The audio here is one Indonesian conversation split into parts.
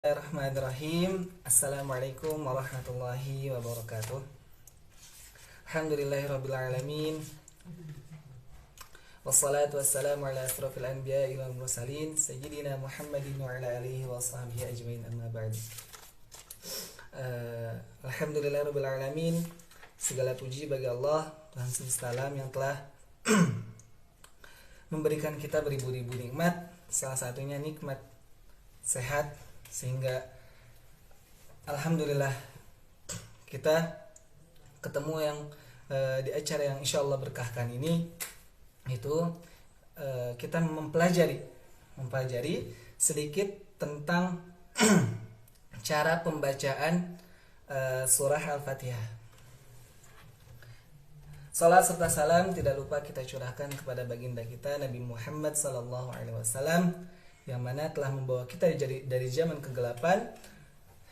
Bismillahirrahmanirrahim. Assalamualaikum warahmatullahi wabarakatuh. Alhamdulillahirrabbilalamin. Wassalatu wassalamu ala asrafil anbiya'i wal mursalin Sayyidina Muhammadin wa ala alihi wa sahbihi ajmain, amma ba'du. Alhamdulillahirrabbilalamin. Segala puji bagi Allah, Tuhan semesta alam yang telah memberikan kita beribu-ribu nikmat. Salah satunya nikmat sehat, sehingga alhamdulillah kita ketemu yang di acara yang insya Allah berkahkan ini, itu kita mempelajari sedikit tentang cara pembacaan surah Al-Fatihah. Salat serta salam tidak lupa kita curahkan kepada baginda kita Nabi Muhammad SAW, yang mana telah membawa kita dari zaman kegelapan,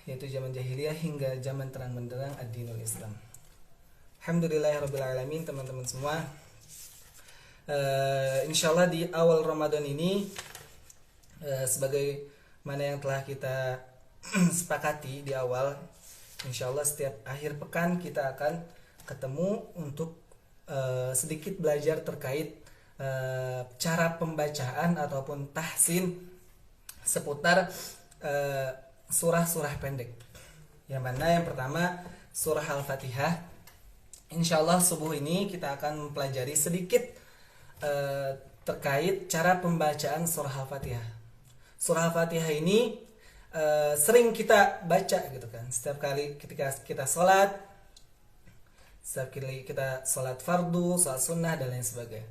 yaitu zaman jahiliyah, hingga zaman terang benderang ad-dinul Islam. Alhamdulillahirrabbilalamin, teman-teman semua. Insyaallah di awal Ramadan ini, sebagai mana yang telah kita sepakati di awal, insyaallah setiap akhir pekan kita akan ketemu untuk sedikit belajar terkait cara pembacaan ataupun tahsin seputar surah-surah pendek. Yang mana yang pertama surah Al-Fatihah. Insyaallah subuh ini kita akan mempelajari sedikit terkait cara pembacaan surah Al-Fatihah. Surah Al-Fatihah ini sering kita baca gitu kan. Setiap kali ketika kita sholat, setiap kali kita sholat fardu, sholat sunnah dan lain sebagainya.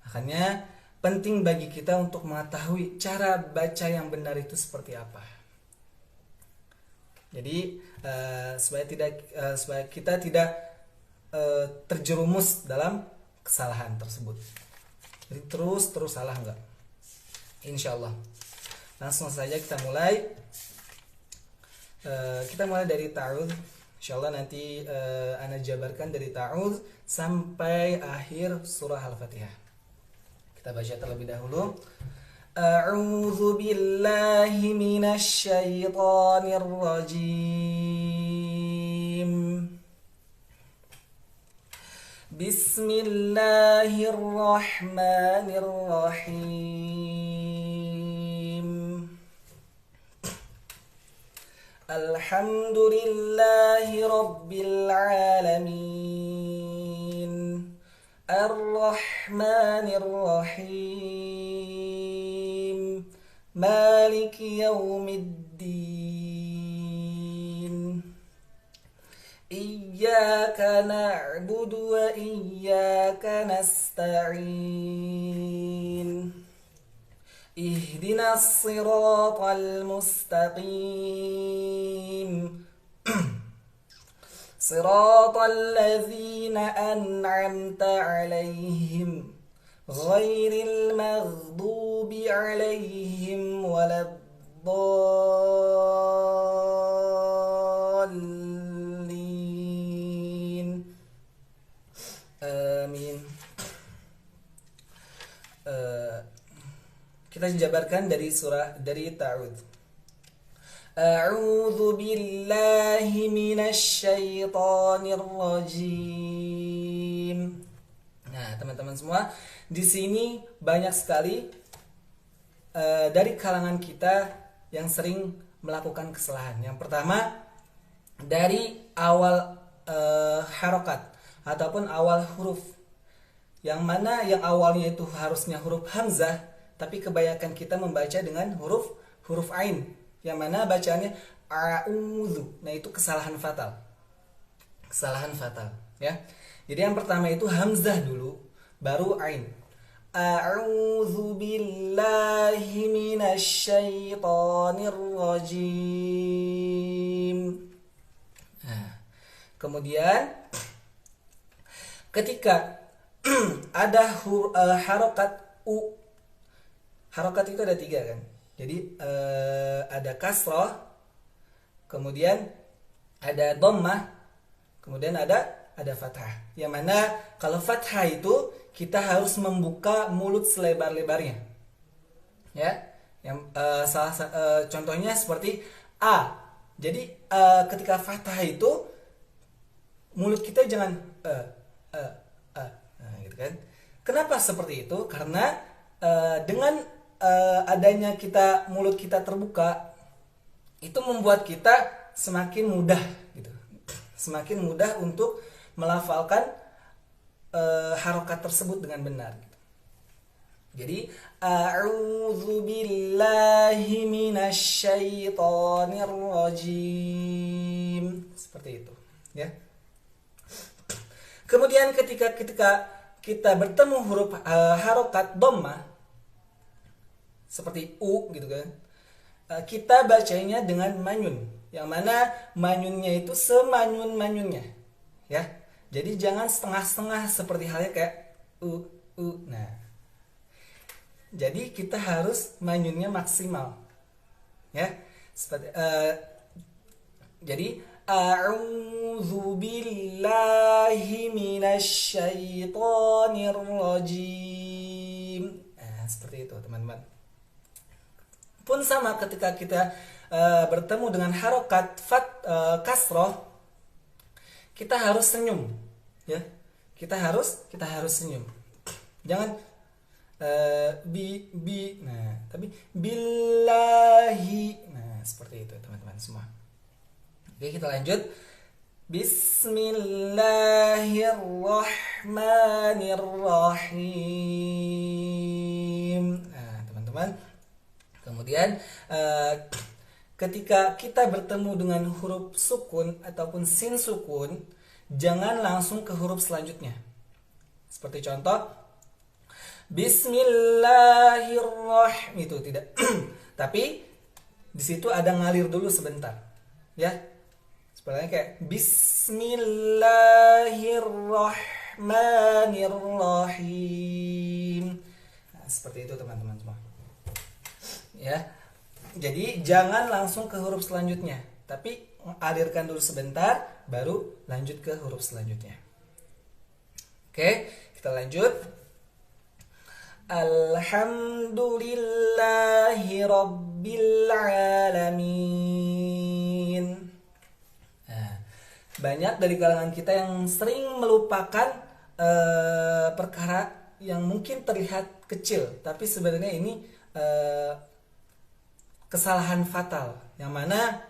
Makanya penting bagi kita untuk mengetahui cara baca yang benar itu seperti apa. Jadi supaya kita tidak terjerumus dalam kesalahan tersebut. Jadi terus salah enggak? Insyaallah. Langsung saja kita mulai. Kita mulai dari ta'awudz. Insyaallah nanti ana jabarkan dari ta'awudz sampai akhir surah Al-Fatihah. Kita baca terlebih dahulu. A'udzu billahi minasy syaithanir rajim. Bismillahirrahmanirrahim. Alhamdulillahi rabbil alamin. Ar-Rahmanir Rahim. Maliki yaumiddin. Iyyaka na'budu wa iyyaka nasta'in. Ihdinas siratal mustaqim. Siratal ladzina an'amta 'alaihim ghairil maghdubi 'alaihim waladdallin. Amin. Kita jabarkan dari ta'awudz. A'udzu billahi minasy syaithanir rajim. Nah, teman-teman semua, di sini banyak sekali dari kalangan kita yang sering melakukan kesalahan. Yang pertama, dari awal harokat ataupun awal huruf, yang mana yang awalnya itu harusnya huruf hamzah, tapi kebanyakan kita membaca dengan huruf ain, yang mana bacaannya a'udzu. Nah, itu kesalahan fatal ya. Jadi yang pertama itu hamzah dulu, baru ain. A'udzu billahi minasy syaithanir rajim. Nah, kemudian ketika ada harokat u, harokat itu ada 3 kan. Jadi ada kasrah, kemudian ada dhammah, kemudian ada fathah. Yang mana kalau fathah itu kita harus membuka mulut selebar-lebarnya. Ya. Yang contohnya seperti A. Jadi ketika fathah itu mulut kita jangan nah, gitu kan. Kenapa seperti itu? Karena dengan adanya mulut kita terbuka, itu membuat kita semakin mudah gitu. Semakin mudah untuk melafalkan harokat tersebut dengan benar gitu. Jadi a'udzu billahi minasyaitonir rajim. Seperti itu, ya. Kemudian ketika kita bertemu huruf harokat dhammah seperti u gitu kan. Kita bacanya dengan manyun. Yang mana manyunnya itu semanyun-manyunnya, ya. Jadi jangan setengah-setengah seperti halnya kayak u. Nah, jadi kita harus manyunnya maksimal, ya. Seperti jadi a'udzu billahi minasyaitonir rajim. Nah, seperti itu, teman-teman. Pun sama ketika kita bertemu dengan harokat kasroh, kita harus senyum, ya. Kita harus senyum. Jangan nah, tapi billahi. Nah, seperti itu, teman-teman semua. Oke, kita lanjut. Bismillahirrahmanirrahim. Nah, teman-teman. Kemudian ketika kita bertemu dengan huruf sukun ataupun sin sukun, jangan langsung ke huruf selanjutnya. Seperti contoh Bismillahirrahmanirrahim, itu tidak. Tapi di situ ada ngalir dulu sebentar, ya. Sebenarnya kayak Bismillahirrahmanirrahim. Nah, seperti itu, teman-teman semua. Ya. Jadi jangan langsung ke huruf selanjutnya, tapi alirkan dulu sebentar baru lanjut ke huruf selanjutnya. Oke, kita lanjut. Alhamdulillahi Rabbil Alamin. Nah, banyak dari kalangan kita yang sering melupakan perkara yang mungkin terlihat kecil, tapi sebenarnya ini kesalahan fatal, yang mana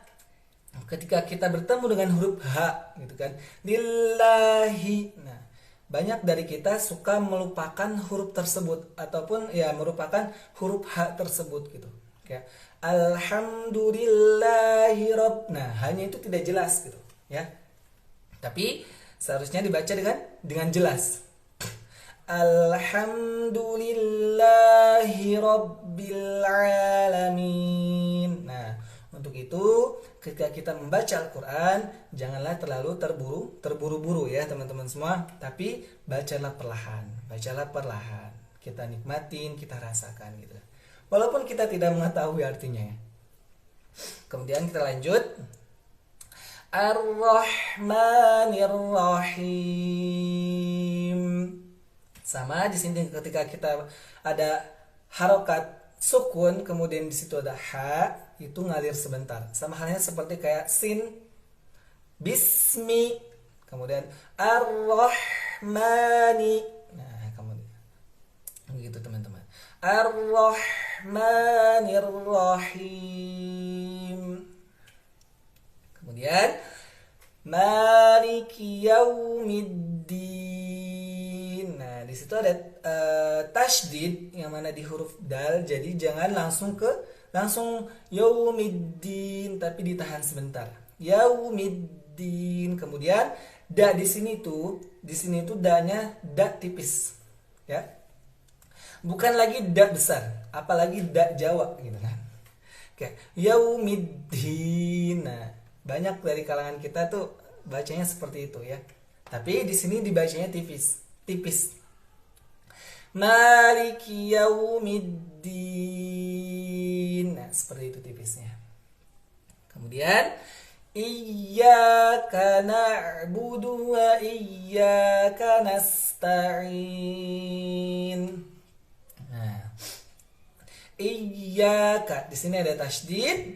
ketika kita bertemu dengan huruf H gitu kan, lillahi. Nah, banyak dari kita suka melupakan huruf tersebut ataupun ya merupakan huruf H tersebut gitu. Kayak alhamdulillahi rabb. Nah, hanya itu tidak jelas gitu, ya. Tapi seharusnya dibaca dengan jelas. Alhamdulillahi rabbil alamin. Nah, untuk itu ketika kita membaca Al-Quran, janganlah terlalu terburu-buru ya teman-teman semua, tapi bacalah perlahan, kita nikmatin, kita rasakan gitu, walaupun kita tidak mengetahui artinya ya. Kemudian kita lanjut. Ar-Rahmanir-Rahim. Sama di sini ketika kita ada harokat sukun, kemudian di situ ada ha, itu ngalir sebentar. Sama halnya seperti kayak sin, bismi, kemudian ar-rahmani. Nah, kemudian begitu teman-teman. Ar-Rahmanir-Rahim. Kemudian Maliki Yaumiddin. Nah, di situ ada tasydid yang mana di huruf dal. Jadi jangan langsung Yaumiddin, tapi ditahan sebentar. Yaumiddin. Kemudian da di sini tuh da-nya da tipis. Ya. Bukan lagi da besar, apalagi da Jawa gitu kan. Kayak Yaumiddin. Nah, banyak dari kalangan kita tuh bacanya seperti itu ya. Tapi di sini dibacanya tipis. Maliki Yaumiddin. Nah, seperti itu tipisnya. Kemudian Iyyaka na'budu wa iyyaka nasta'in. Nah, Iyyaka di sini ada tasydid.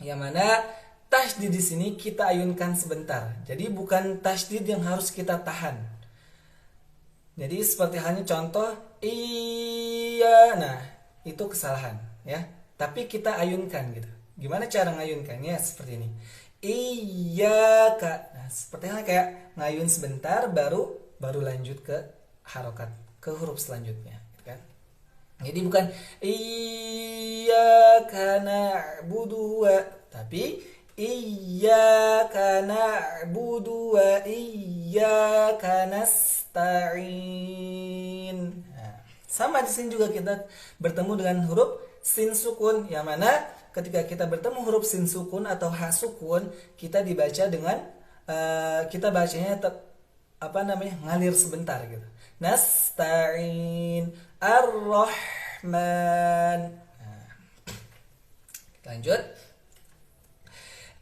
Yang mana tasydid di sini kita ayunkan sebentar. Jadi bukan tasydid yang harus kita tahan. Jadi seperti halnya contoh iya, nah itu kesalahan ya. Tapi kita ayunkan gitu. Gimana cara ngayunkannya? Seperti ini. Iya kak. Nah seperti halnya kayak ngayun sebentar, baru lanjut ke harokat, ke huruf selanjutnya, gitu kan? Jadi bukan iyyaka na'budu wa, tapi iyyaka na'budu wa iyyaka nasta'in. Nah, sama di sini juga kita bertemu dengan huruf sin sukun, yang mana ketika kita bertemu huruf sin sukun atau ha sukun, kita dibaca dengan kita bacanya ngalir sebentar gitu. Nasta'in ar-Rahman. Nah, kita lanjut.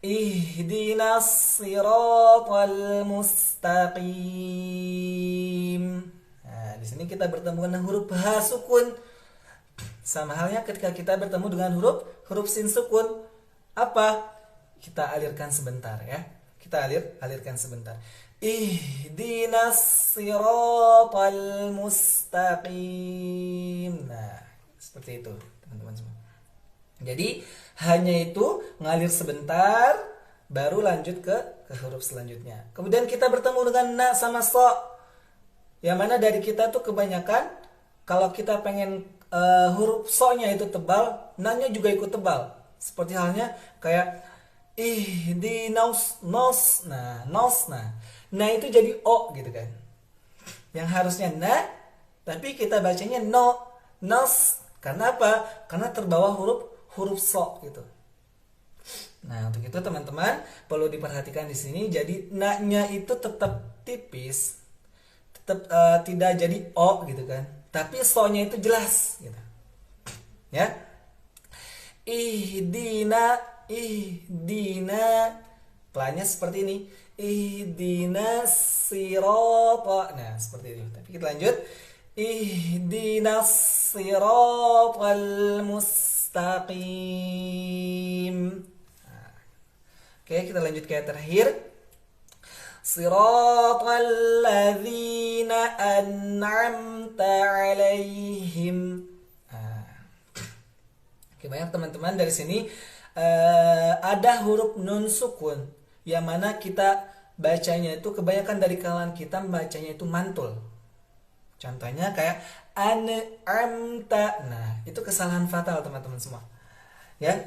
Ihdinas siratal mustaqim. Nah, di sini kita bertemu dengan huruf ha sukun. Sama halnya ketika kita bertemu dengan huruf sin sukun, apa? Kita alirkan sebentar ya. Kita alirkan sebentar. Ihdinas siratal mustaqim. Nah, seperti itu, teman-teman semua. Jadi, hanya itu ngalir sebentar baru lanjut ke huruf selanjutnya. Kemudian kita bertemu dengan na sama so. Yang mana dari kita tuh kebanyakan kalau kita pengen huruf so-nya itu tebal, na-nya juga ikut tebal. Seperti halnya kayak ihdinas nos. Nah, nos nah itu jadi o gitu kan. Yang harusnya na, tapi kita bacanya no, nos. Karena apa? Karena terbawa huruf so gitu. Nah, untuk itu teman-teman perlu diperhatikan di sini. Jadi na-nya itu tetap tipis, tetap tidak jadi o gitu kan. Tapi so-nya itu jelas gitu. Ya. Ihdina pelannya seperti ini. Ihdinas sirata. Nah, seperti itu. Tapi kita lanjut. Ihdinas siratal mustaqim. Nah, oke, kita lanjut ke terakhir. Siratal ladzina an'amta 'alaihim. Oke, banyak teman-teman dari sini ada huruf nun sukun yang mana kita bacanya itu kebanyakan dari kalangan kita membacanya itu mantul. Contohnya kayak an'amta. Nah, itu kesalahan fatal teman-teman semua. Ya.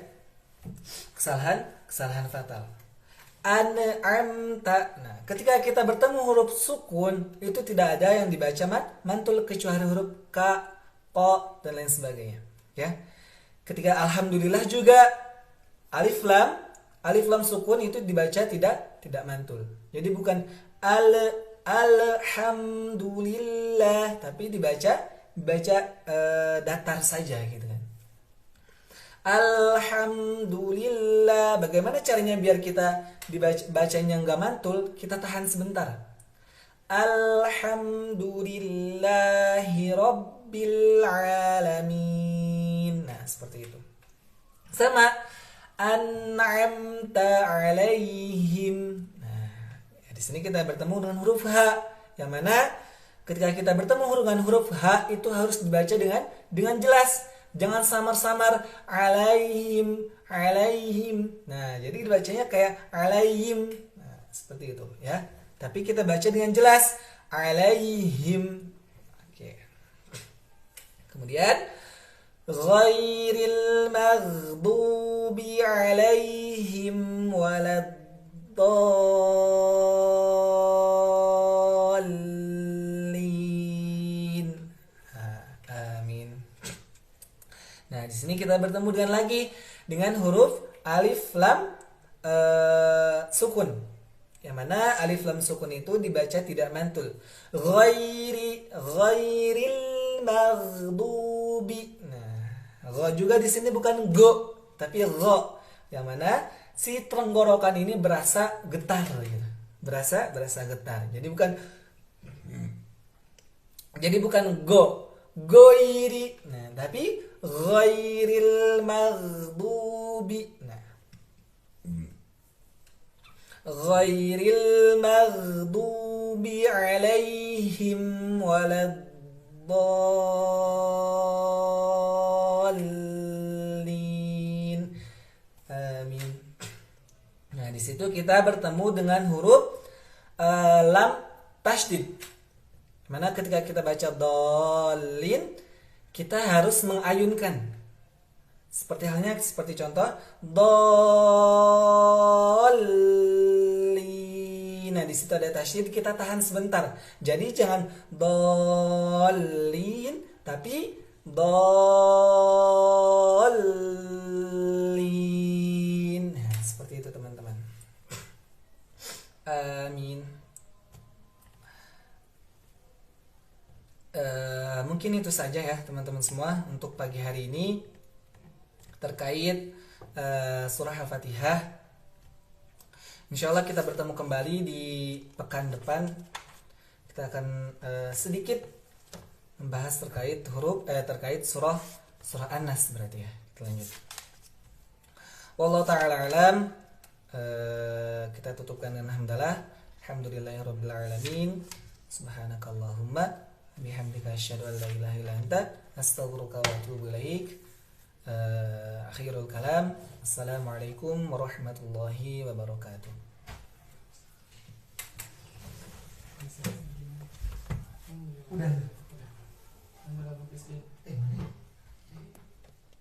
Kesalahan fatal. An'amta. Nah, ketika kita bertemu huruf sukun, itu tidak ada yang dibaca mantul kecuali huruf ka, ko, dan lain sebagainya. Ya. Ketika alhamdulillah juga alif lam sukun itu dibaca tidak mantul. Jadi bukan alhamdulillah, tapi dibaca datar saja gitu kan. Alhamdulillah. Bagaimana caranya biar kita bacanya nggak mantul? Kita tahan sebentar. Alhamdulillahi rabbil alamin. Nah, seperti itu. Sama an'amta 'alaihim. Nah, di sini kita bertemu dengan huruf ha, yang mana ketika kita bertemu dengan huruf ha itu harus dibaca dengan jelas. Jangan samar-samar alaihim. Nah, jadi dibacanya kayak alaihim. Nah, seperti itu ya. Tapi kita baca dengan jelas alaihim. Oke. Kemudian ghairil maghdubi alaihim waladdallin. Amin. Nah, di sini kita bertemu dengan huruf alif lam sukun. Yang mana alif lam sukun itu dibaca tidak mantul. Ghairil maghdubi. Nah, gha juga di sini bukan go, tapi gha. Yang mana si tenggorokan ini berasa getar gitu. Berasa getar. Jadi bukan go. Goiri. Nah, tapi ghairil maghdubi. Nah, ghairil maghdubi alaihim waladdallin. Amin. Nah, di situ kita bertemu dengan huruf lam tasydid. Mana ketika kita baca dolin, kita harus mengayunkan. Seperti contoh dolin. Nah, di situ ada tasydid, kita tahan sebentar. Jadi jangan dolin, tapi dolin. Nah, seperti itu teman-teman. Amin. Mungkin itu saja ya teman-teman semua untuk pagi hari ini terkait surah Al-Fatihah. Insya Allah kita bertemu kembali di pekan depan. Kita akan sedikit membahas terkait terkait surah An-Nas berarti ya. Kita lanjut. Wallahu ta'ala alam. Kita tutupkan dengan alhamdulillahirabbil alamin. Subhanakallahumma bihamdika asyhadu an la ilaha illa anta astaghfiruka wa atubu ilaik. Akhirul kalam. Assalamualaikum warahmatullahi wabarakatuh. Udah.